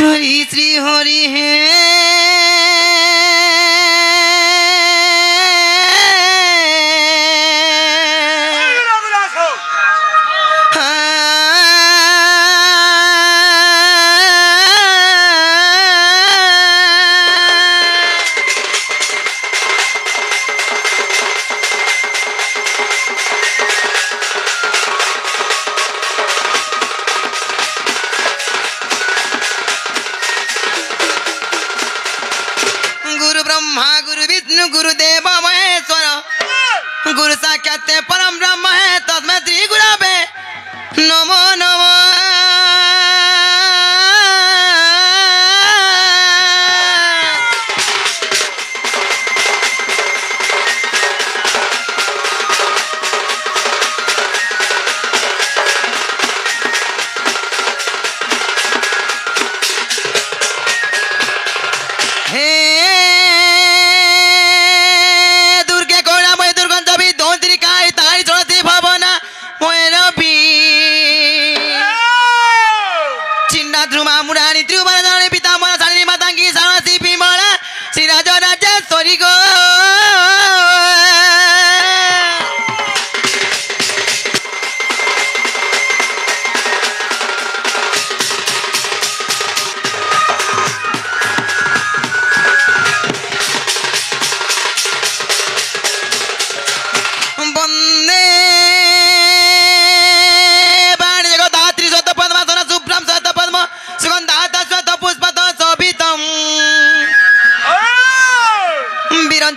हरि श्री हरि हे गुरुदेव महेश्वर गुरु साक्षात परम ब्रह्म है तस्मै श्री गुरवे नमो नमो।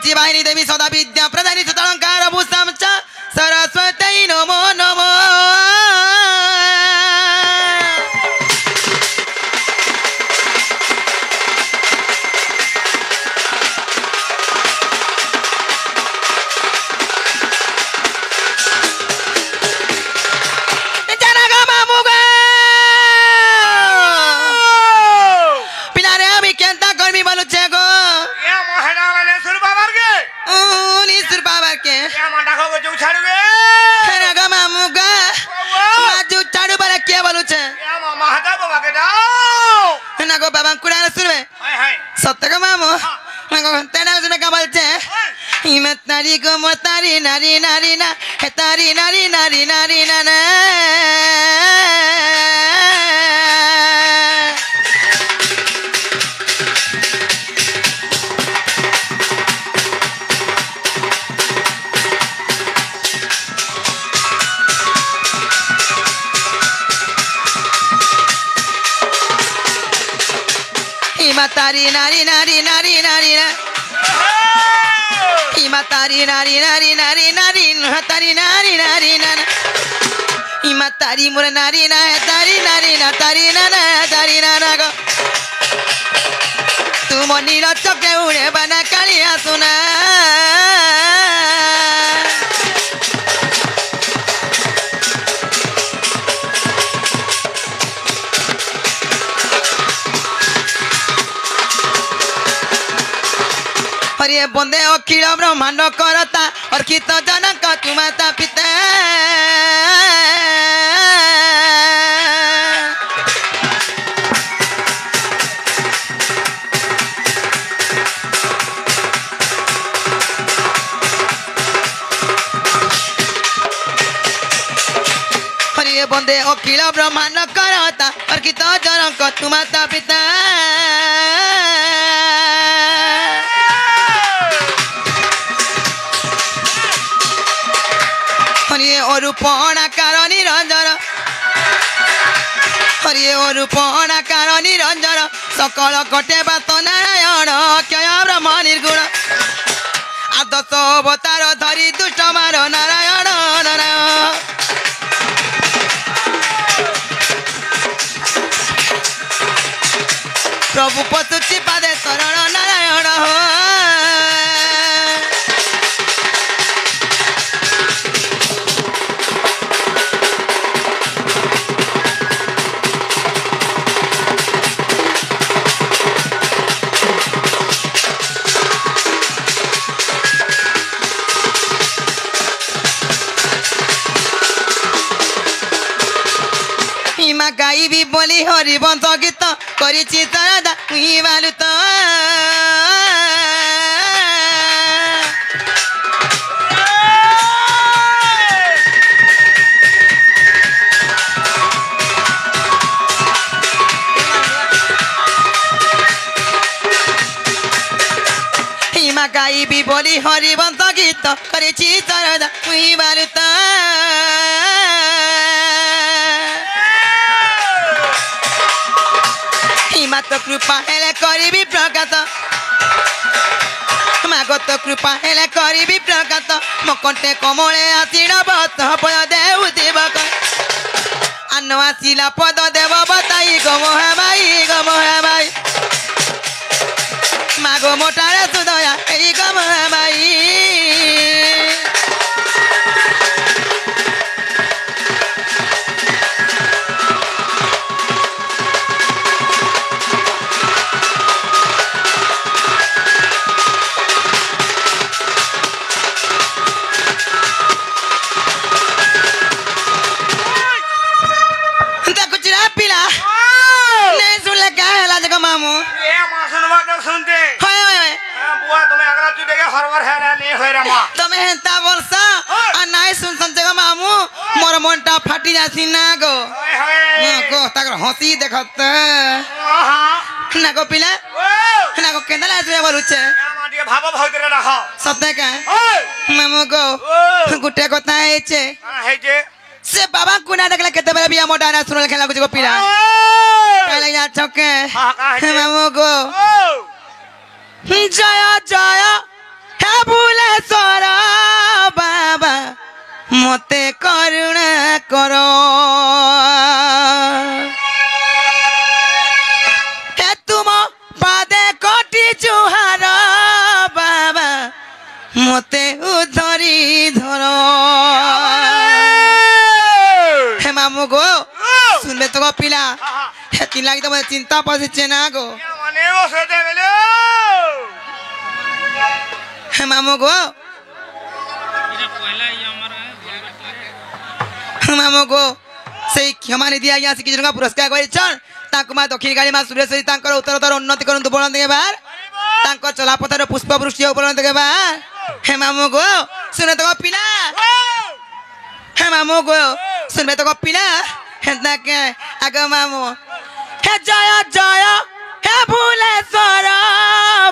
शिवायनी देवी सदा विद्या प्रदानी सुतलंकार भूषाम च सरस्वती नमो नमो। बाबा कुरान सुनवे सत्य मामो तेना सुने का बोलते हिम्मत नारी को मोतारी नारी नारी ना है तारी नारी नारी नारी ना ना तारी नारी नारी नारी नारी ना हिमा तारी नारी नारी नारी नारी तारी नारी नारी ना हिमा तारी मुर नारी ना तारी नारी ना तारी ना ना तारी ना ना गो तुम नील चके उड़े बना कालिया सुना हरिये बंदे अखिल ब्रह्मांड करता और कित जनक तु माता पिता हरिये बंदे अखिल ब्रह्मांड करता और कित जनक तु माता पिता रूपणाकार निरंजन हरिये रूपणाकार निरंजन सकल कटे बात नारायण क्षय ब्रह्म निर्गुण आदर्श अवतार धरी दुष्ट मार नारायण नारायण प्रभु पशुची पादे शरण नारायण हो गाई भी बोली हरिवंश गीत କରିଛି ତରଦା ମୁଇଁ ବାଲୁତ গাইবি বলি হরিবন্ত গীত করেছি তরদা মুই বালুত হিমাত কৃপা হেলে করিবি প্রকাত মাগত কৃপা হেলে করিবি প্রকাত মকটে কমলে আসিল বত পদ দেউ দেবক আন্ন আসিলা পদ দেব বতাই গম হেবাই মাগো মোটারে সুদয়া এই গম হেবাই তুমি হেন্তা বলছ আর নাই শুনছন যে মামু মোর মনটা ফাটি যাচ্ছি না গো তাকর হসি দেখত না গো পিলা না গো কেন্দা লাগছে বলুছে ভাব ভিতরে রাখ সত্যি কা মামু গো গোটে কথা হয়েছে সে বাবা কুনা দেখলে কেতেবেলে বিয়া মোটা না শুনলে খেলা গো পিলা কালে যাচ্ছ কে মামু গো জয় জয় হে ভুলেশ্বর বাবা মতে করুণা কর হে তুম পাদে কোটি জুহার বাবা মতে উধরি ধর হে মামু গো শুনবে তো গো পিলা হেতিন লাগি তোমার চিন্তা পড়ছে না গো হে মামু গো মামু গো সেই ক্ষমা নিধি আজ্ঞা কিছু টাকা পুরস্কার করেছন তাকে মা দক্ষিণ কালী মা সুরেশ্বরী তাঁর উত্তরতর উন্নতি করন্তু বলন দেবার তাঁর চলাপথর পুষ্পবৃষ্টি বলন দেবার হে মামু গো শুনে তো পিলা হে মামু গো শুনবে তো পিলা হে তাকে আগ মামু হে জয় জয় হে ভুলেশ্বর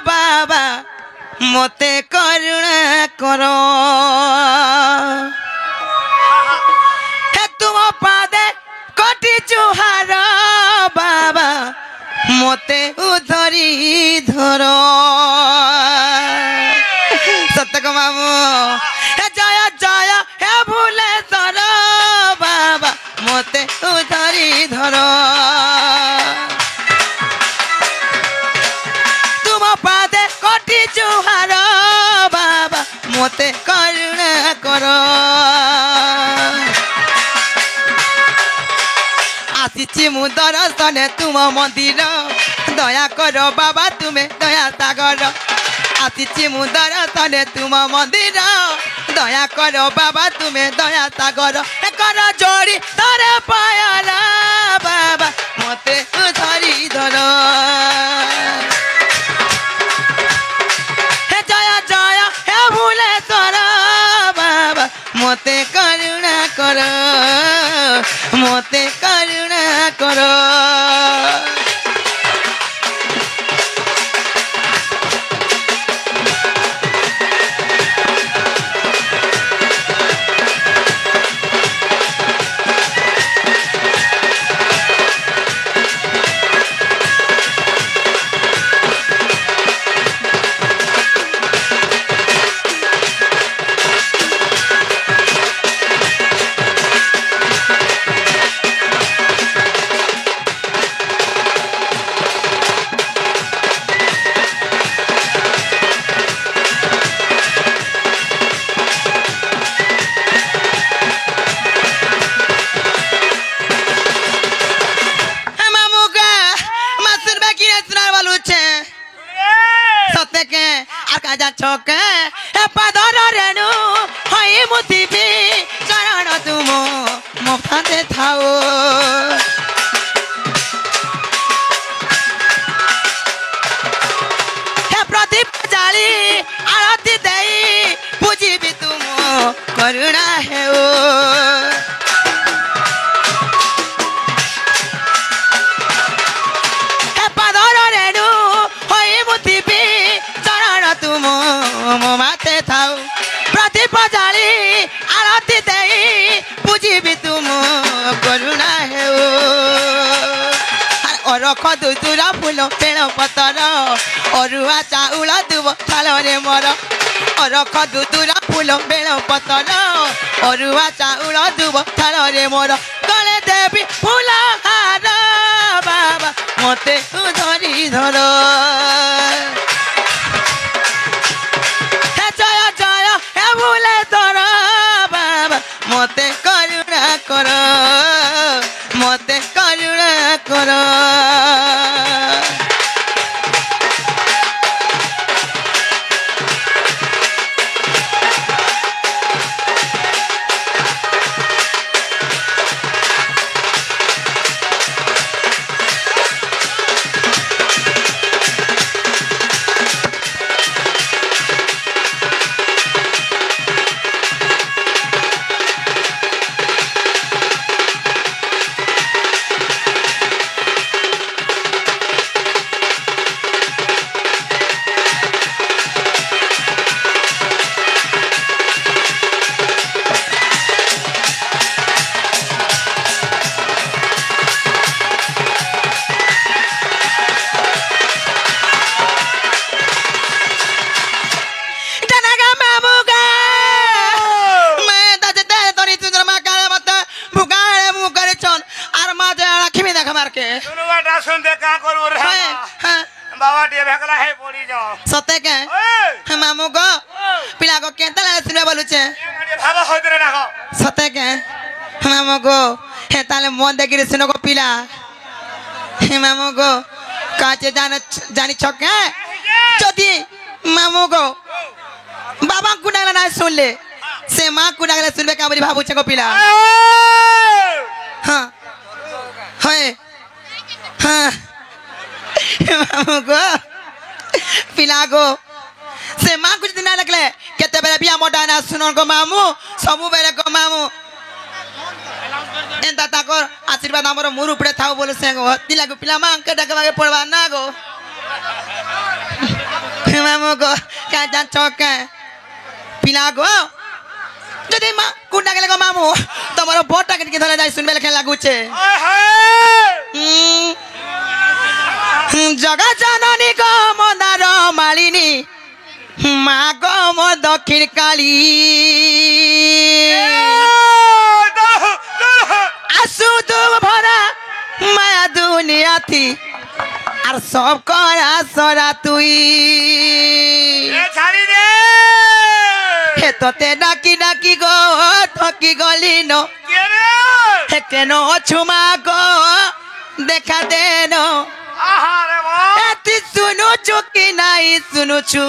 বাবা মতে করুণা কর হে তুম পাদে কোটি জুহার বাবা মতে উধরি ধর সত্যক মামু হে জয় জয় হে ভুলেশ্বর বাবা মতে উধরি ধর তুম পাদে কোটি জুহার বাবা মতে করুণা কর আসিছি মু দর্শনে তুম মন্দির দয়া কর বাবা তুমি দয়া সাগর আসিছি মু দর্শনে তুম মন্দির দয়া কর বাবা তুমি দয়া সাগর কর যোড়ি তরে পায়ল বাবা মতে ধরি ধর হে জয় জয় হে ভুলেশ্বর বাবা মতে করুণা কর মতে করুণা কর ছকে এ পাদর রেণু হই মুতিবি চরণ তুম মফাতে থাও କରୁଣା ହେଉ ପାଦର ରେଣୁ ହୋଇ ମୁଥିବି ଚରଣ ତୁମ ମୋ ମାତେ ଥାଉ ପ୍ରଦୀପ ଜାଳି ଆଳତି ଦେଇ ପୂଜିବି ତୁମ କରୁଣା ହେଉ ଅରଖ ଦୁଦୁରା ଫୁଲ ବେଳ ପତର ଅରୁଆ ଚାଉଳ ଦୁବ ଥାଳରେ ମୋର ଅରଖ ଦୁଦୁରା ଫୁଲ ବେଳ ପତର ଅରୁଆ ଚାଉଳ ଦୁବ ଥାଳରେ ମୋର ଗଳେ ଦେବି ଫୁଲ ହାର ବାବା ମତେ ଧରି ଧର ହେ ଜୟ ଜୟ ହେ ଭୁଲେ ତୋର ବାବା ମତେ କରୁଣା କର ମତେ କରୁଣା କର सते के मामू को पिला को केंता लाले सुने बोलुचे सते के मामू को हे ताले मन देखिरे सुनो को पिला हे मामू को काचे जानी छके जदी मामू को बाबा को डाला ना सुन ले से मां को डाला सुनबे का बरी भाबू छको पिला हां होए हां मामू को पिला को से मां कुछ दिन लगले केते बेले बिया मोटा ना सुनन को मामू सबु बेले को मामू एंता ताकर आशीर्वाद हमर मुर उपरे थाउ बोले से गो तिला को पिला मां के डकवा पड़वा ना गो मामू को का जा चौके पिला को जदी मां कुंडा गेले को मामू तमरो बोटा के धले जाय सुनबे खेल लागू छे जगा जननी को मदार मालिनी माँ को मो दक्षिण काली आसु तू भरा माया दुनिया थी और सब करा सरा तुई हे तोते डाकी डाकी गो थकी गली नो हे केनो छुमा को देखा देनो एती सुनु चुकी नहीं सुनु छु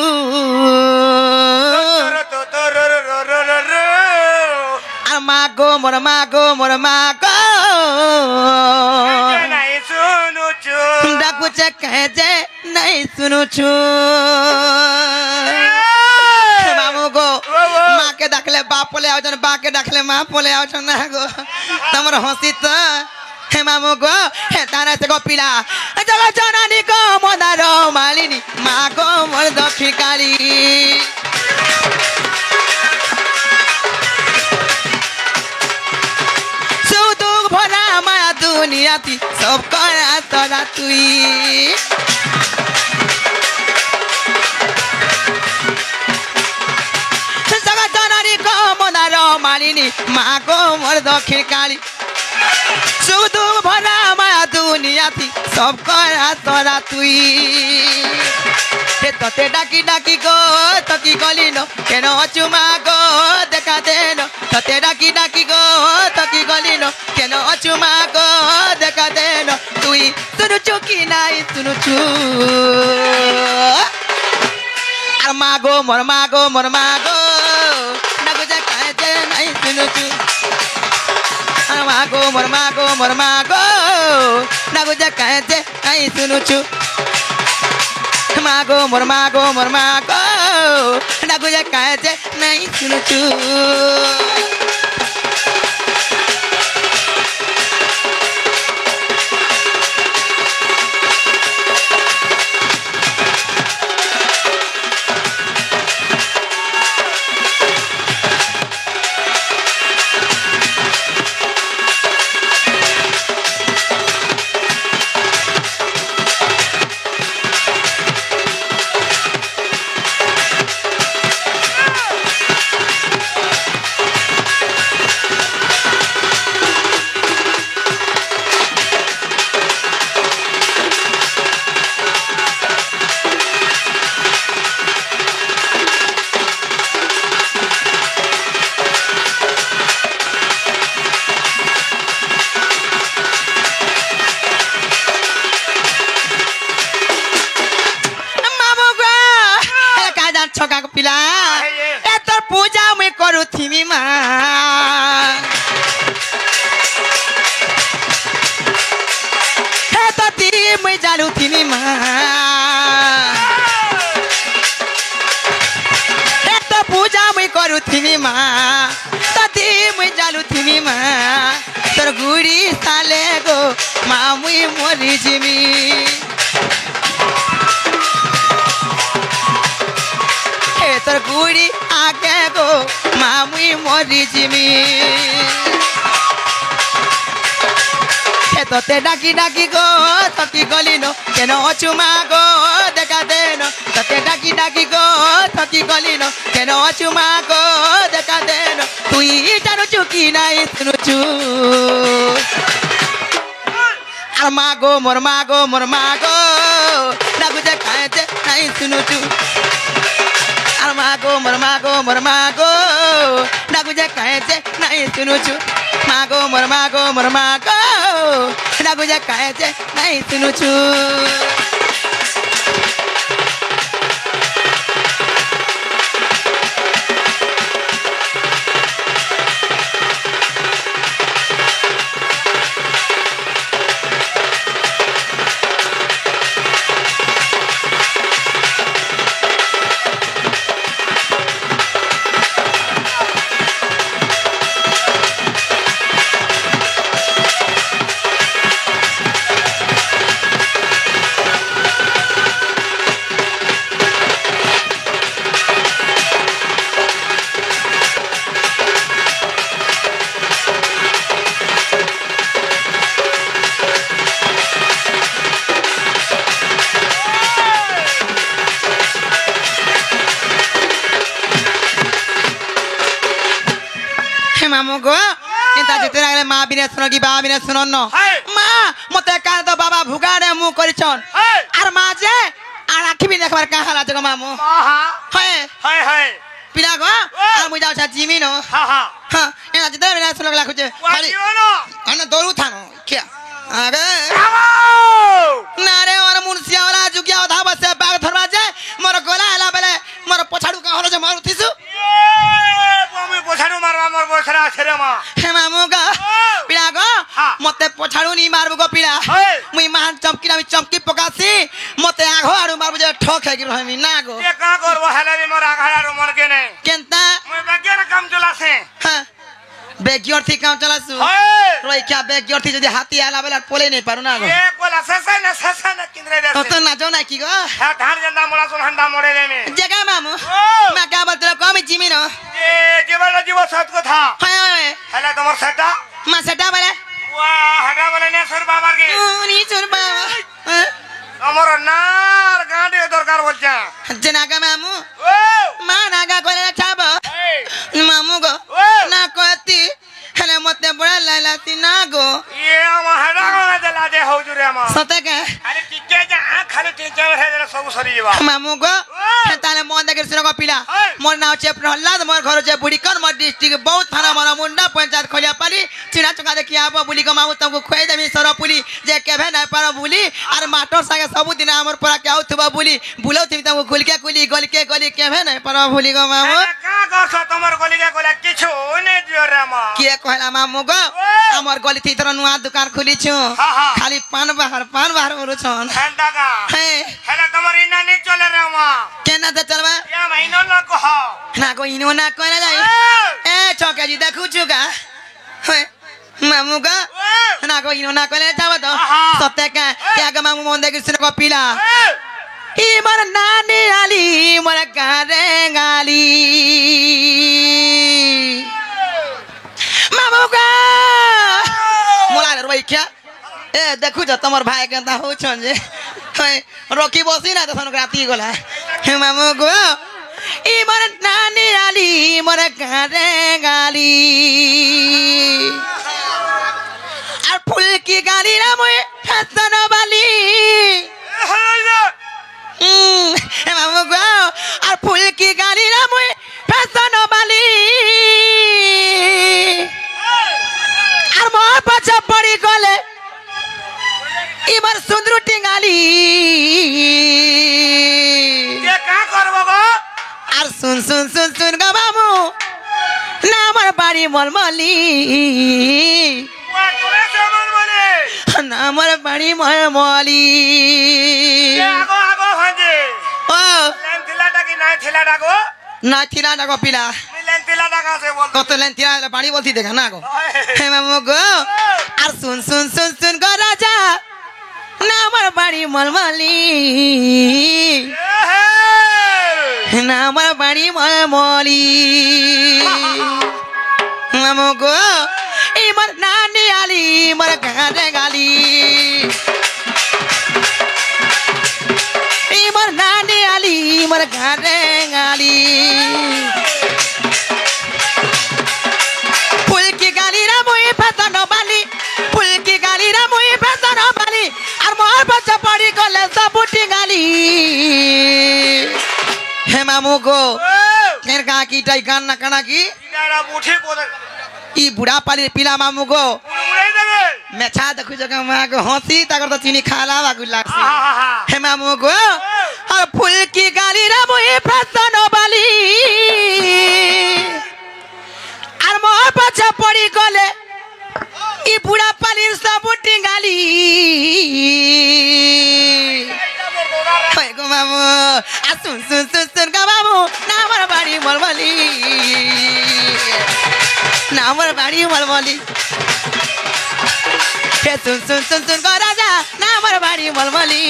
मागो मोर मागो मोर मागो नहीं सुनु छु डाकू चे कहे जे नहीं सुनु छु मामू को माँ के दाखले बाप पोले आओ जन बा के दाखले माँ पोले आओ जन ना गो तमर हंसी तो हे मामू को हे तारा से को पिला जगह जननी को मदार मालिनी माँ को मोर दक्षिण काली सुदुख भरा माया दुनिया थी सब करा तोरा तुई जगह जननी को मदार मालिनी माँ को मोर दक्षिण काली सुदु भरा माया दुनिया थी सब करा तोरा तुई हे तोते डाकी डाकी गो तकी गली नो केनो चुमा गो देखा देनो तोते डाकी डाकी गो तकी गली नो केनो चुमा गो देखा देनो तुई सुनु चुकी नाई सुनु चु आर मागो मोर मागो नागो जा काहे जे नाई सुनु चु मागो मोर मागो नागो जा काहे जे नाई सुनु चु मागो मोर मागो नागो गुजे कहे जे नहीं सुनुचु छका पिला ए तोर पूजा मैं करू थिमी मा हे तो ती मैं जालू थिमी मा हे तो पूजा मैं करू थिमी मा तो ती मैं जालू थिमी मा तोर गुड़ी साले गो मा मुई मोरी जिमी तोर गुड़ी आगे गो मामुई मोरी जिमी तोते डाकी डाकी गो थकी गली नो केनो अचुमा गो देखा देनो तोते डाकी डाकी गो थकी गली नो केनो अचुमा गो देखा देनो तुई जानो चुकी नहीं सुनुचु आर मागो मोर मागो लागुजे खाए जे नहीं सुनुचु मागो मोर मागो लागुजे कहे जे नहीं सुनुचु मागो मोर मागो लागुजे कहे जे नहीं सुनुचु मामू गो इंता जिते लागले माँ बिने सुनो की बाबा बिने सुनो न माँ मते कान तो बाबा भुगाड़े मुँह करिछन आर माँ जे आर आखि भी देखबार कहाँ लाज गो मामू हाय पिला गो आर मुई जाउ छ जिमी न हां इंता जिते लागले सुनो लागला खुजे खाली अन दोरु थानो क्या अरे नारे और मुनसिया वाला जुगिया धा बसे बाग थरवा जे मोर गोला आला बेले मोर पछाडू का हरो जे मारू थिसु हे मामू का पिला गो मते पछाड़ू नहीं मारबो गो पिला मुई महान चमकी पकासी मते आघो आडू मारबो जे ठोक है कि रहमी ना गो ये का करबो हला रे मोर आघा आडू मर के नहीं केनता मुई बेगियर काम चलासे हां बेगियर थी काम चलासु रोई क्या बेगियर थी जदी हाथी आला बेला पोले नहीं पारु ना गो ये कोला ससा न किंद्रे दे तो ना जो ना की गो हा धान जंदा मोला सुन हंदा मोरे रे में जगह मामू मैं क्या बोलते कम जिमी न ये जीवन सत को था हाय हला तमर सेटा मा सेटा बेले वाह हटा बोले ने सुर बाबा के नी सुर बाबा अमर नार गांडे दरकार बोलचा जनागा मामू ओ मा नागा कोले छाबो मामू गो ना कहती हले मते बड़ा लालाती ना गो ये हम हटा को जला दे हो जुरे हम सते के अरे टिके जा खाली टिके है जरा सब सरी जीवा मामू गो ताले मन देखे सुनो को पिला मोर नाव छे प्रहलाद मोर घर छे बुड़ीकन मोर डिस्ट्रिक्ट बहुत थाना मोर मुंडा पंचायत खोलिया पाली चिना चका देखि आबो बुली को मामू तुमको खोई देमी सरपुली जे केभे ना पारो बुली और मास्टर संगे सब दिन हमर परा के आउथबा बुली बुलो तुम तुमको गुलके कुली गलके गली केभे ना पारो बुली को मामू का करछ तमर गली के गला किछु नै दियो रे মা কিଏ କହିଲା ମାମୁଁ ଗୋ ଆମର ଗଲି ଥର ନୂଆ ଦୋକାନ ଖୋଲିଛୁ ଖାଲି ପାନ ବାହାର କରୁଛନ୍ ହେନ୍ତାକା ହେ ହେଲେ ତମର ଇନା ନି ଚଲେ ରେ ମା କେନା ଦେ ଚଲବା ୟା ମାଇନ ନ କହ ନା କో ଇନୋ ନା କହିଲା ଯାଇ ଏ ଛକାଜି ଦେଖୁଛୁ କା ହେ ମାମୁଁ ଗୋ ନା କో ଇନୋ ନା କହିଲେ ଯାବ ତ ସତେ କା ତ୍ୟାଗ ମାମୁଁ ମନ ଦେଖି ସିନା କପିଲା ଇ ମୋର ନାନି ଆଲି ମୋର ଗାରେ ଗାଲି ମାମୁଁ ଗୋ মোলা রই খিয়া এ দেখুছ তোমার ভাই কেনতা হউছন যে রকি বসি না তখন রাতি গলা হে মামু গো ই মোর নানি আলি মোর গারে গালি আর ফুল কি গালি রা মই ফেসন বালি হে মামু গো আর ফুল কি গালি রা মই ফেসন বালি আর মোর পাছা পড়ি গলে এবার সুন্দর টিঙ্গালি কে কা করব গো আর শুন শুন শুন শুন গো বাবু না আমার বাড়ি মলমলি ওয়া করে সমন বলে না আমার বাড়ি মলমলি কে আগো আগো হজে ও লেন থিলাটা কি নাই থিলাটা গো না থিলা না গো পিলা মিলেন থিলাটা কাছে বল কত লেন থিলা পানি বলতি দেখা না গো হে মামু গো আর শুন শুন শুন শুন গো রাজা না আমার বাড়ি মলমলি না আমার বাড়ি মলমলি মামু গো এবার নানি আলি আমার গারে গালি এবার নানি আলি আমার গারে গালি ফুলকি গালি রা মই ফেসন বালি ফুলকি গালি রা মই ফেসন বালি আর মোর বাচ্চা পড়ি গলে সবুটি গালি হে মামু গো কেন কা কি টাই গান না কানা কি ইনারা মুঠি পড়ে ই বুড়া পালি পিলা মামু গো উড়াই দেবে মেছা দেখু জগা মা গো হসি তাকর তো চিনি খালা বাগু লাগছে আহা হে মামু গো আর ফুলকি গালি রা মই ফেসন বালি আর মোর বাচ্চা পড়ি গলে ই বুড়া পালির সবুটি গালি হয় গো মামু আর শুন শুন শুন শুন গো মামু না আমার বাড়ি মলমলি না আমার বাড়ি মলমলি হে শুন শুন শুন শুন গো রাজা না আমার বাড়ি মলমলি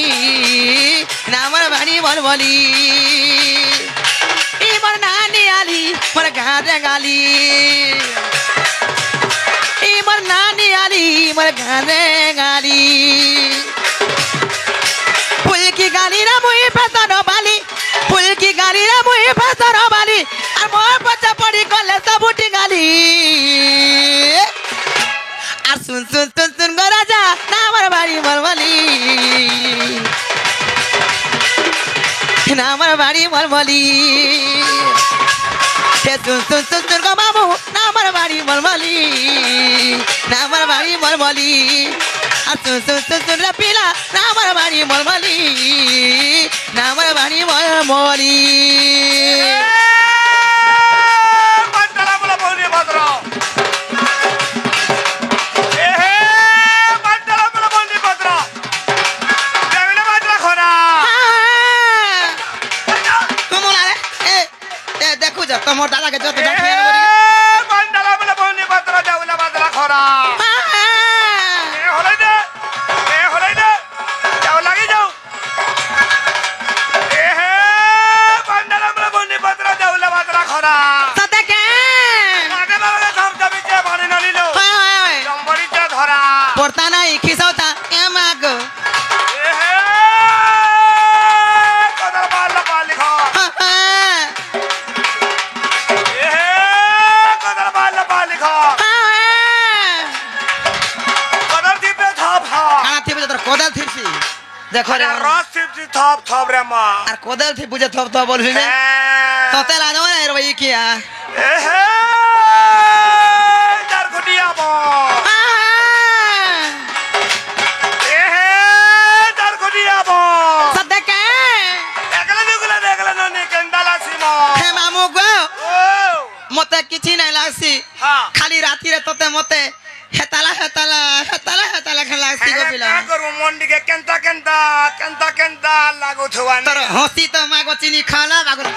না আমার বাড়ি মলমলি ই মোর নানি আলি মোর গারে গালি ই মোর নানি আলি মোর গারে গালি ফুলকি গালি রা মই ফেসন বালি ফুলকি গালি রা মই ফেসন বালি আর মোর বাচ্চা পড়ি গলে সবুটি গালি আর শুন শুন শুন শুন গো রাজা না আমার বাড়ি মলমলি না আমার বাড়ি মলমলি হে শুন শুন শুন শুন গো মামু না আমার বাড়ি মলমলি না আমার বাড়ি মলমলি আর শুন শুন শুন শুন রে পিলা না আমার বাড়ি মলমলি না আমার বাড়ি মলমলি পাঁচতলা বলে বৌনি ভদ্র এহে পাঁচতলা বলে বৌনি ভদ্র দেবিলে ভদ্র খরা কমলা রে এ দেখু যা তোমার দাদাকে যত এহে পাঁচতলা বলে বৌনি ভদ্র দেবিলে ভদ্র খরা এ হলাই দে যাও লাগি যাও এহে পাঁচতলা বলে বৌনি ভদ্র দেবিলে ভদ্র খরা সাথে কে আগে বাবা সব জমিতে পানি নলিলো জম্বরিতে ধরা পড়তা নাই খিসাওতা এ মাগো এহে কদর পাল্লা পাল্লি খা এহে কদর পাল্লা পাল্লি খা কদর দিবে থপ হা কানা থিবে তোর কোদাল থিরছি দেখো রে রস দিবি থপ থপ রে মা আর কোদাল থি বুঝে থপ থপ বলছিস যে তোতে লানো না রে ভাই কিয়া এহে চার খুটিয়া বো এহে চার খুটিয়া বো সাথে কে দেখলে ননি কেন্দালা সিমো হে মামু গো ও মতে কিছু নাই লাগছি খালি রাতিরে তোতে মতে হেতালা হেতালা হেতালা হেতালা খেলা সিগো পিলা করবো মন্ডিকে কেন্তা লাগো থোয়া তোর হসি তো মাগো চিনি খালা বাগুন